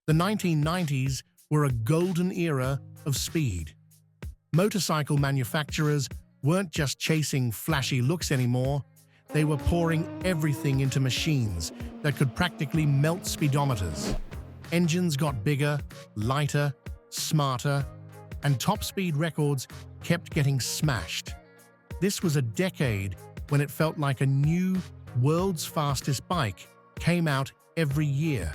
The 1990s were a golden era of speed. Motorcycle manufacturers weren't just chasing flashy looks anymore, they were pouring everything into machines that could practically melt speedometers. Engines got bigger, lighter, smarter, and top speed records kept getting smashed. This was a decade when it felt like a new world's fastest bike came out every year.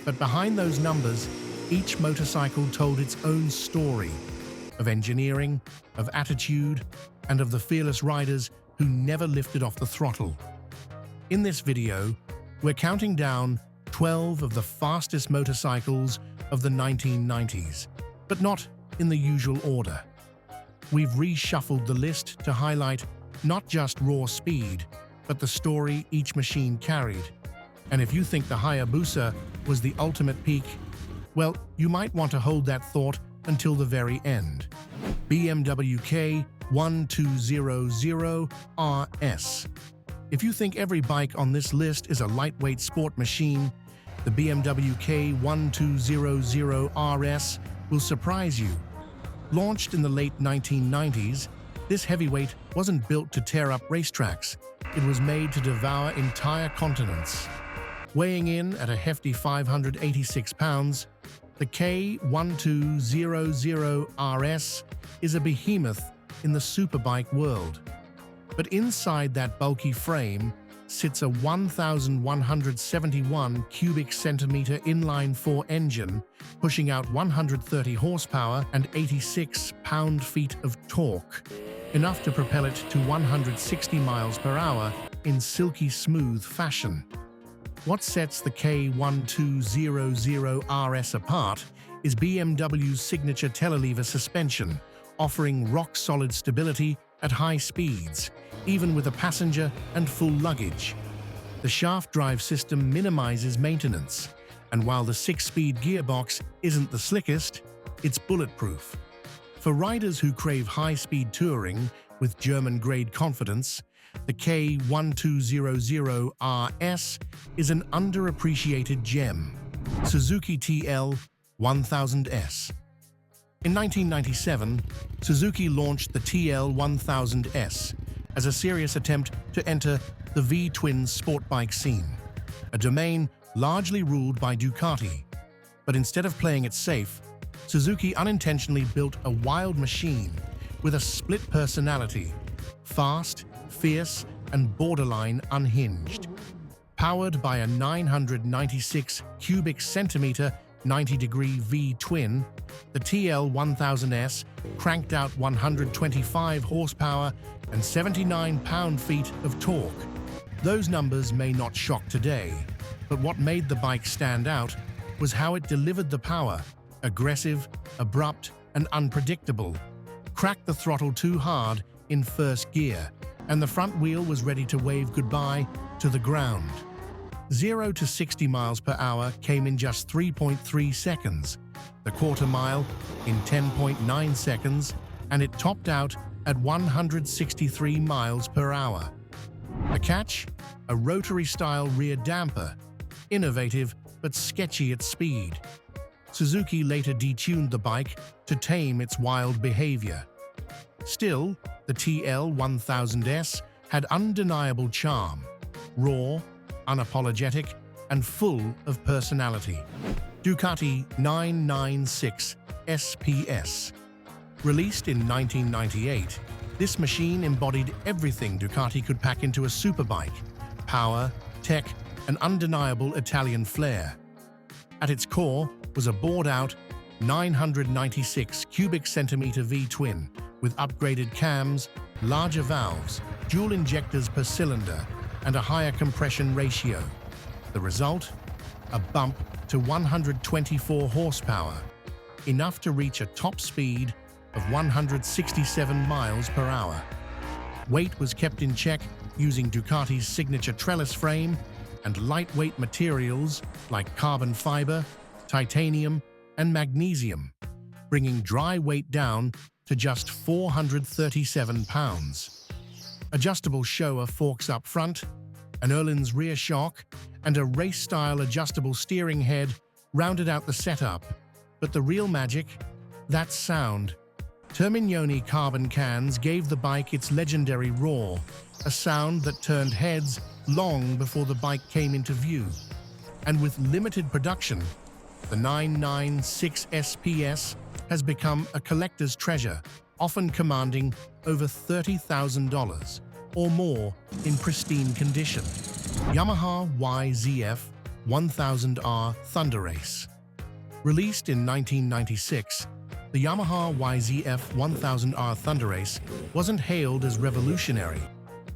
But behind those numbers, each motorcycle told its own story of engineering, of attitude, and of the fearless riders who never lifted off the throttle. In this video, we're counting down 12 of the fastest motorcycles of the 1990s, but not in the usual order. We've reshuffled the list to highlight not just raw speed, but the story each machine carried. And if you think the Hayabusa was the ultimate peak, well, you might want to hold that thought until the very end. BMW K1200RS. If you think every bike on this list is a lightweight sport machine, the BMW K1200RS will surprise you. Launched in the late 1990s, this heavyweight wasn't built to tear up racetracks. It was made to devour entire continents. Weighing in at a hefty 586 pounds, the K1200RS is a behemoth in the superbike world. But inside that bulky frame sits a 1,171 cubic centimeter inline-4 engine, pushing out 130 horsepower and 86 pound-feet of torque, enough to propel it to 160 miles per hour in silky smooth fashion. What sets the K1200RS apart is BMW's signature telelever suspension, offering rock-solid stability at high speeds, even with a passenger and full luggage. The shaft drive system minimizes maintenance, and while the 6-speed gearbox isn't the slickest, it's bulletproof. For riders who crave high-speed touring with German-grade confidence, the K1200RS is an underappreciated gem. Suzuki TL1000S. In 1997, Suzuki launched the TL1000S as a serious attempt to enter the V-twin sport bike scene, a domain largely ruled by Ducati. But instead of playing it safe, Suzuki unintentionally built a wild machine with a split personality, fast, fierce, and borderline unhinged. Powered by a 996 cubic centimeter 90-degree V-twin, the TL1000S cranked out 125 horsepower and 79 pound-feet of torque. Those numbers may not shock today, but what made the bike stand out was how it delivered the power: aggressive, abrupt, and unpredictable. Cracked the throttle too hard in first gear, and the front wheel was ready to wave goodbye to the ground. 0 to 60 miles per hour came in just 3.3 seconds, the quarter mile in 10.9 seconds, and it topped out at 163 miles per hour. The catch? A rotary-style rear damper, innovative but sketchy at speed. Suzuki later detuned the bike to tame its wild behavior. Still, the TL1000S had undeniable charm, raw, unapologetic, and full of personality. Ducati 996 SPS. Released in 1998, this machine embodied everything Ducati could pack into a superbike: power, tech, and undeniable Italian flair. At its core was a bored-out 996 cubic centimeter V-twin with upgraded cams, larger valves, dual injectors per cylinder, and a higher compression ratio. The result? A bump to 124 horsepower, enough to reach a top speed of 167 miles per hour. Weight was kept in check using Ducati's signature trellis frame and lightweight materials like carbon fiber, titanium, and magnesium, bringing dry weight down to just 437 pounds. Adjustable Showa forks up front, an Öhlins rear shock, and a race-style adjustable steering head rounded out the setup, but the real magic? That sound. Termignoni carbon cans gave the bike its legendary roar, a sound that turned heads long before the bike came into view. And with limited production, the 996 SPS has become a collector's treasure, often commanding over $30,000 or more in pristine condition. Yamaha YZF1000R Thunderace. Released in 1996, the Yamaha YZF1000R Thunderace wasn't hailed as revolutionary.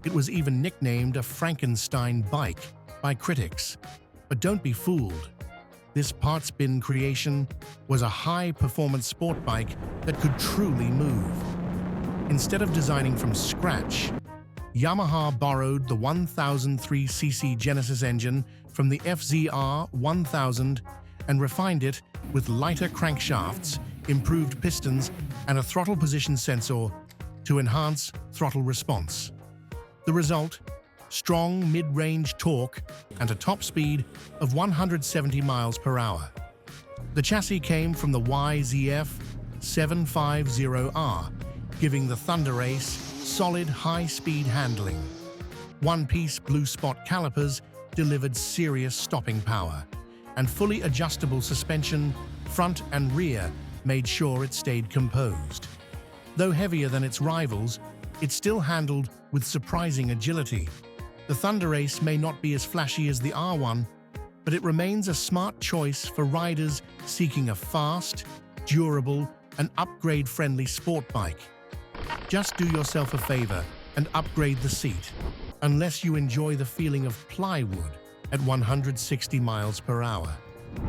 It was even nicknamed a Frankenstein bike by critics. But don't be fooled. This parts bin creation was a high-performance sport bike that could truly move. Instead of designing from scratch, Yamaha borrowed the 1003cc Genesis engine from the FZR1000 and refined it with lighter crankshafts, improved pistons, and a throttle position sensor to enhance throttle response. The result? Strong mid-range torque and a top speed of 170 miles per hour. The chassis came from the YZF7R, giving the Thunderace solid high-speed handling. One-piece blue spot calipers delivered serious stopping power, and fully adjustable suspension, front and rear, made sure it stayed composed. Though heavier than its rivals, it still handled with surprising agility. The Thunderace may not be as flashy as the R1, but it remains a smart choice for riders seeking a fast, durable, and upgrade-friendly sport bike. Just do yourself a favor and upgrade the seat, unless you enjoy the feeling of plywood at 160 miles per hour.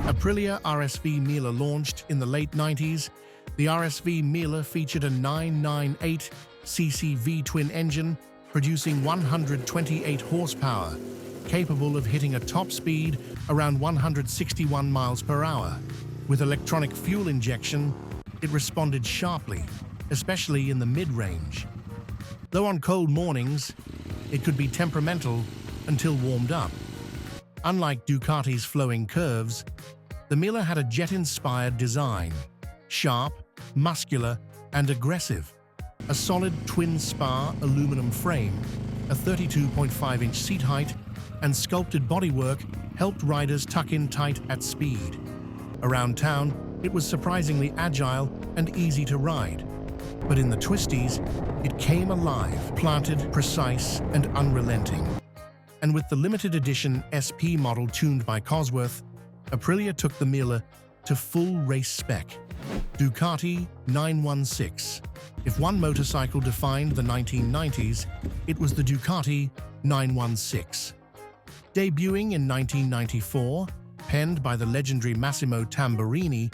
Aprilia RSV Mer launched in the late 90s. The RSV Mer featured a 998cc V-twin engine producing 128 horsepower, capable of hitting a top speed around 161 miles per hour. With electronic fuel injection, it responded sharply, especially in the mid-range. Though on cold mornings, it could be temperamental until warmed up. Unlike Ducati's flowing curves, the Mer had a jet-inspired design, sharp, muscular, and aggressive. A solid twin-spar aluminum frame, a 32.5-inch seat height, and sculpted bodywork helped riders tuck in tight at speed. Around town, it was surprisingly agile and easy to ride. But in the twisties, it came alive, planted, precise, and unrelenting. And with the limited edition SP model tuned by Cosworth, Aprilia took the Mer to full race spec. Ducati 916. If one motorcycle defined the 1990s, it was the Ducati 916. Debuting in 1994, penned by the legendary Massimo Tamburini,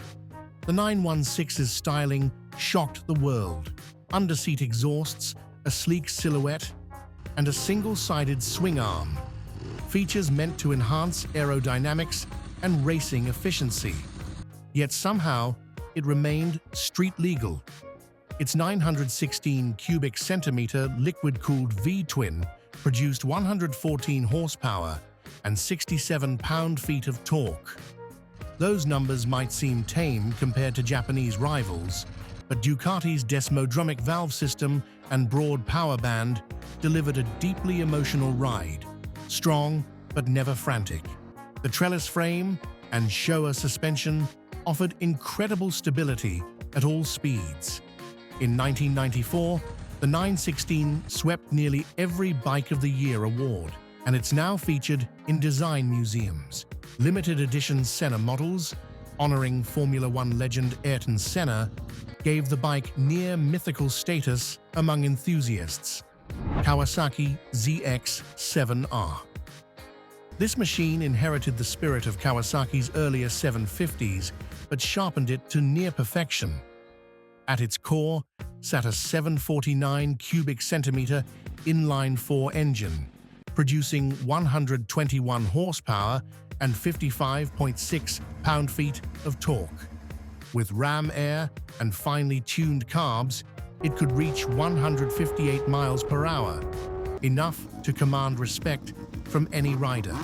the 916's styling shocked the world. Underseat exhausts, a sleek silhouette, and a single-sided swing arm. Features meant to enhance aerodynamics and racing efficiency. Yet somehow, it remained street-legal. Its 916 cubic centimeter liquid-cooled V-twin produced 114 horsepower and 67 pound-feet of torque. Those numbers might seem tame compared to Japanese rivals, but Ducati's desmodromic valve system and broad power band delivered a deeply emotional ride, strong but never frantic. The trellis frame and Showa suspension offered incredible stability at all speeds. In 1994, the 916 swept nearly every Bike of the Year award, and it's now featured in design museums. Limited edition Senna models, honoring Formula One legend Ayrton Senna, gave the bike near-mythical status among enthusiasts. Kawasaki ZX7R. This machine inherited the spirit of Kawasaki's earlier 750s, but sharpened it to near perfection. At its core sat a 749 cubic centimeter inline-4 engine, producing 121 horsepower and 55.6 pound-feet of torque. With ram air and finely tuned carbs, it could reach 158 miles per hour, enough to command respect from any rider.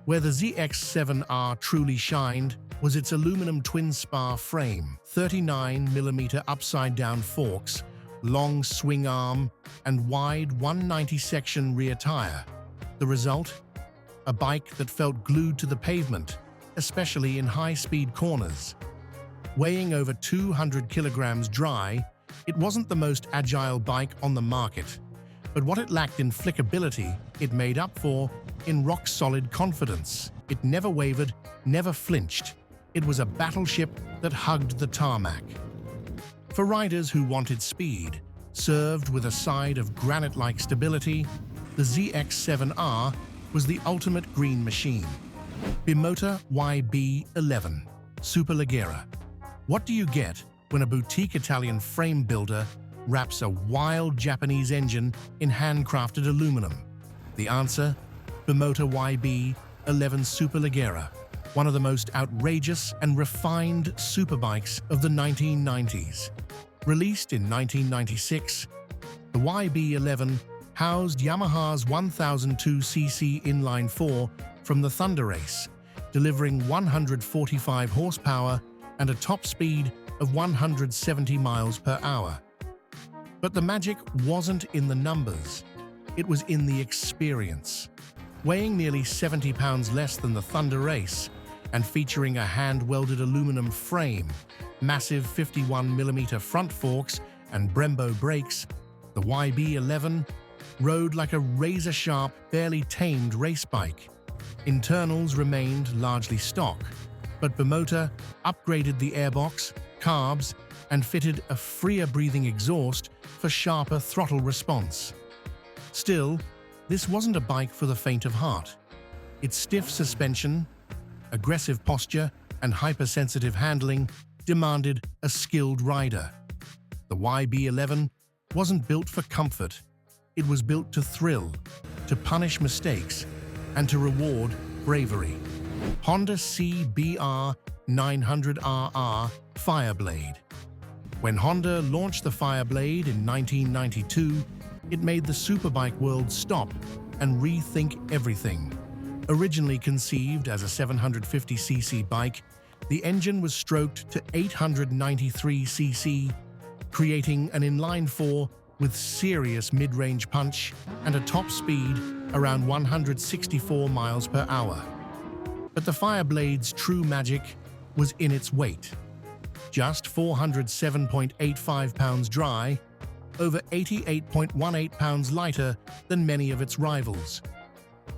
Where the ZX7R truly shined was its aluminum twin-spar frame, 39mm upside-down forks, long swing arm, and wide 190-section rear tire. The result? A bike that felt glued to the pavement, especially in high-speed corners. Weighing over 200 kilograms dry, it wasn't the most agile bike on the market, but what it lacked in flickability, it made up for in rock-solid confidence. It never wavered, never flinched. It was a battleship that hugged the tarmac. For riders who wanted speed, served with a side of granite-like stability, the ZX7R was the ultimate green machine. Bimotor YB11 Superlegera. What do you get when a boutique Italian frame builder wraps a wild Japanese engine in handcrafted aluminum? The answer? Bimotor YB11 Superlegera, one of the most outrageous and refined superbikes of the 1990s. Released in 1996, the YB11 housed Yamaha's 1002cc inline-4 from the Thunderace, delivering 145 horsepower and a top speed of 170 miles per hour. But the magic wasn't in the numbers, it was in the experience. Weighing nearly 70 pounds less than the Thunderace and featuring a hand-welded aluminum frame, massive 51mm front forks and Brembo brakes, the YB11 rode like a razor-sharp, barely tamed race bike. Internals remained largely stock, but Bimotor upgraded the airbox, carbs, and fitted a freer-breathing exhaust for sharper throttle response. Still, this wasn't a bike for the faint of heart. Its stiff suspension, aggressive posture, and hypersensitive handling demanded a skilled rider. The YB11 wasn't built for comfort. It was built to thrill, to punish mistakes, and to reward bravery. Honda CBR 900RR Fireblade. When Honda launched the Fireblade in 1992, it made the superbike world stop and rethink everything. Originally conceived as a 750cc bike, the engine was stroked to 893cc, creating an inline-4 with serious mid-range punch and a top speed around 164 miles per hour. But the Fireblade's true magic was in its weight. Just 407.85 pounds dry, over 88.18 pounds lighter than many of its rivals.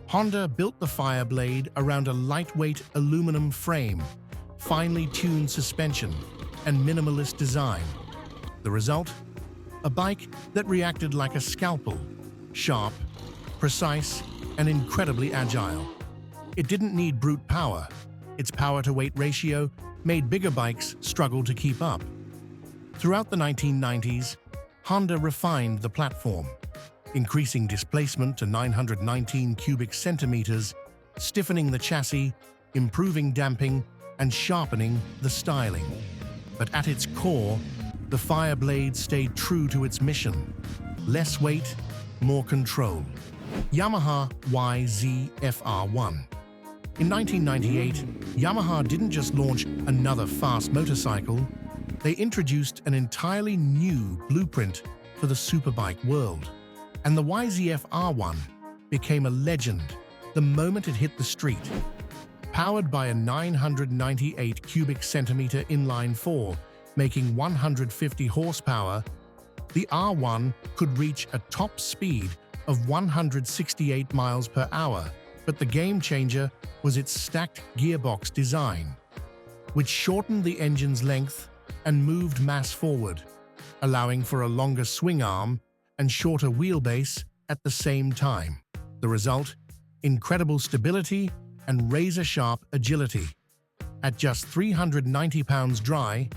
Honda built the Fireblade around a lightweight aluminum frame, finely tuned suspension, and minimalist design. The result? A bike that reacted like a scalpel, sharp, precise, and incredibly agile. It didn't need brute power. Its power-to-weight ratio made bigger bikes struggle to keep up. Throughout the 1990s, Honda refined the platform, increasing displacement to 919 cubic centimeters, stiffening the chassis, improving damping, and sharpening the styling. But at its core, the Fireblade stayed true to its mission: less weight, more control. Yamaha YZFR1. In 1998, Yamaha didn't just launch another fast motorcycle, they introduced an entirely new blueprint for the superbike world. And the YZFR1 became a legend the moment it hit the street. Powered by a 998 cubic centimeter inline-4, making 150 horsepower, the R1 could reach a top speed of 168 miles per hour. But the game changer was its stacked gearbox design, which shortened the engine's length and moved mass forward, allowing for a longer swing arm and shorter wheelbase at the same time. The result? Incredible stability and razor-sharp agility. At just 390 pounds dry,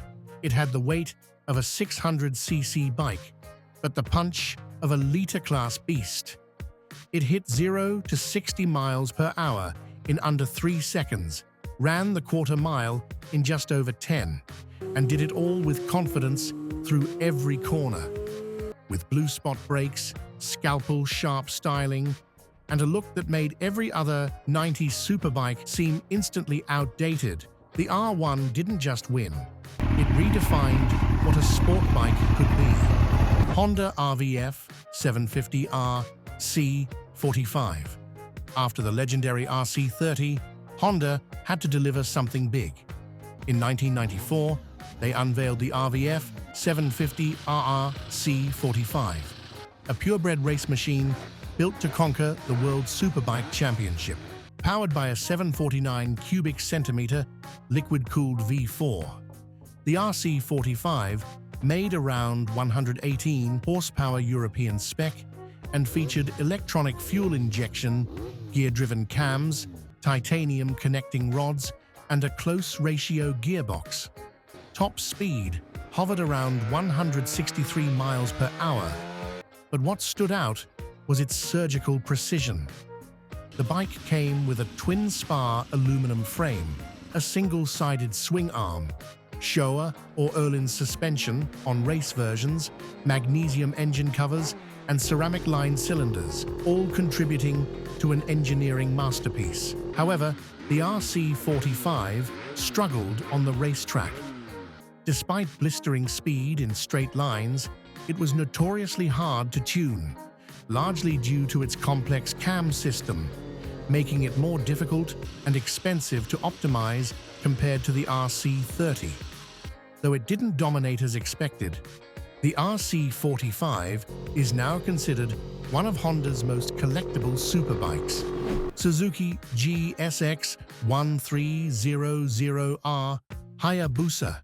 it had the weight of a 600cc bike, but the punch of a liter-class beast. It hit 0 to 60 miles per hour in under 3 seconds, ran the quarter mile in just over 10, and did it all with confidence through every corner. With blue spot brakes, scalpel-sharp styling, and a look that made every other 90s superbike seem instantly outdated, The R1 didn't just win, it redefined what a sport bike could be. Honda RVF 750R C45. After the legendary RC30, Honda had to deliver something big. In 1994, they unveiled the RVF 750RR C45, a purebred race machine built to conquer the World Superbike Championship. Powered by a 749 cubic centimeter liquid-cooled V4, the RC45 made around 118 horsepower European spec and featured electronic fuel injection, gear-driven cams, titanium connecting rods, and a close-ratio gearbox. Top speed hovered around 163 miles per hour, but what stood out was its surgical precision. The bike came with a twin-spar aluminum frame, a single-sided swing arm, Showa or Öhlins suspension on race versions, magnesium engine covers, and ceramic-lined cylinders, all contributing to an engineering masterpiece. However, the RC45 struggled on the racetrack. Despite blistering speed in straight lines, it was notoriously hard to tune, largely due to its complex cam system, making it more difficult and expensive to optimize compared to the RC30. Though it didn't dominate as expected, the RC45 is now considered one of Honda's most collectible superbikes. Suzuki GSX1300R Hayabusa.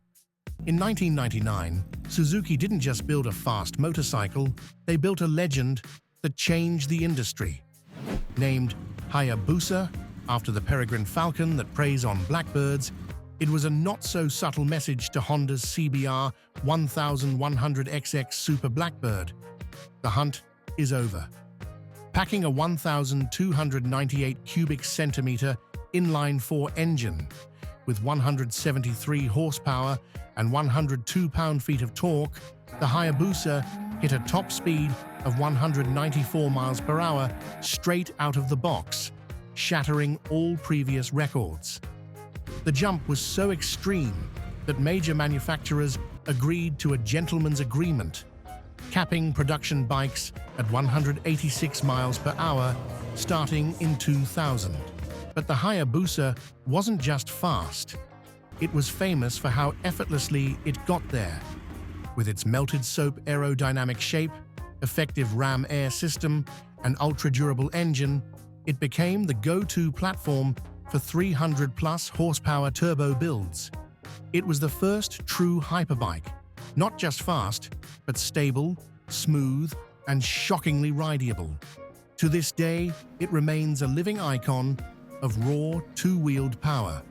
In 1999, Suzuki didn't just build a fast motorcycle, they built a legend that changed the industry. Named Hayabusa, after the peregrine falcon that preys on blackbirds, it was a not-so-subtle message to Honda's CBR 1100XX Super Blackbird. The hunt is over. Packing a 1,298 cubic centimeter inline-4 engine with 173 horsepower and 102 pound-feet of torque, the Hayabusa hit a top speed of 194 miles per hour straight out of the box, shattering all previous records. The jump was so extreme that major manufacturers agreed to a gentleman's agreement, capping production bikes at 186 miles per hour starting in 2000. But the Hayabusa wasn't just fast. It was famous for how effortlessly it got there. With its melted soap aerodynamic shape, effective ram air system, and ultra-durable engine, it became the go-to platform for 300-plus horsepower turbo builds. It was the first true hyperbike, not just fast, but stable, smooth, and shockingly rideable. To this day, it remains a living icon of raw, two-wheeled power.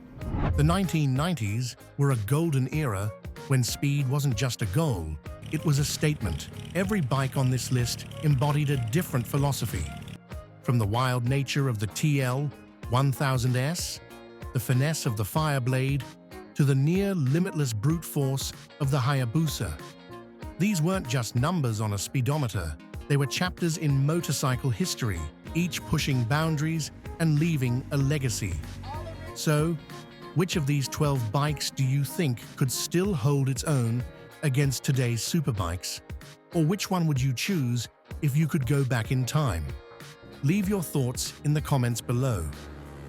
The 1990s were a golden era when speed wasn't just a goal, it was a statement. Every bike on this list embodied a different philosophy. From the wild nature of the TL1000S, the finesse of the Fireblade, to the near-limitless brute force of the Hayabusa. These weren't just numbers on a speedometer, they were chapters in motorcycle history, each pushing boundaries and leaving a legacy. So, which of these 12 bikes do you think could still hold its own against today's superbikes? Or which one would you choose if you could go back in time? Leave your thoughts in the comments below.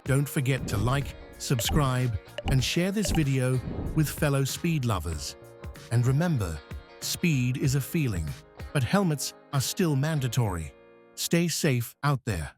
Don't forget to like, subscribe, and share this video with fellow speed lovers. And remember, speed is a feeling, but helmets are still mandatory. Stay safe out there.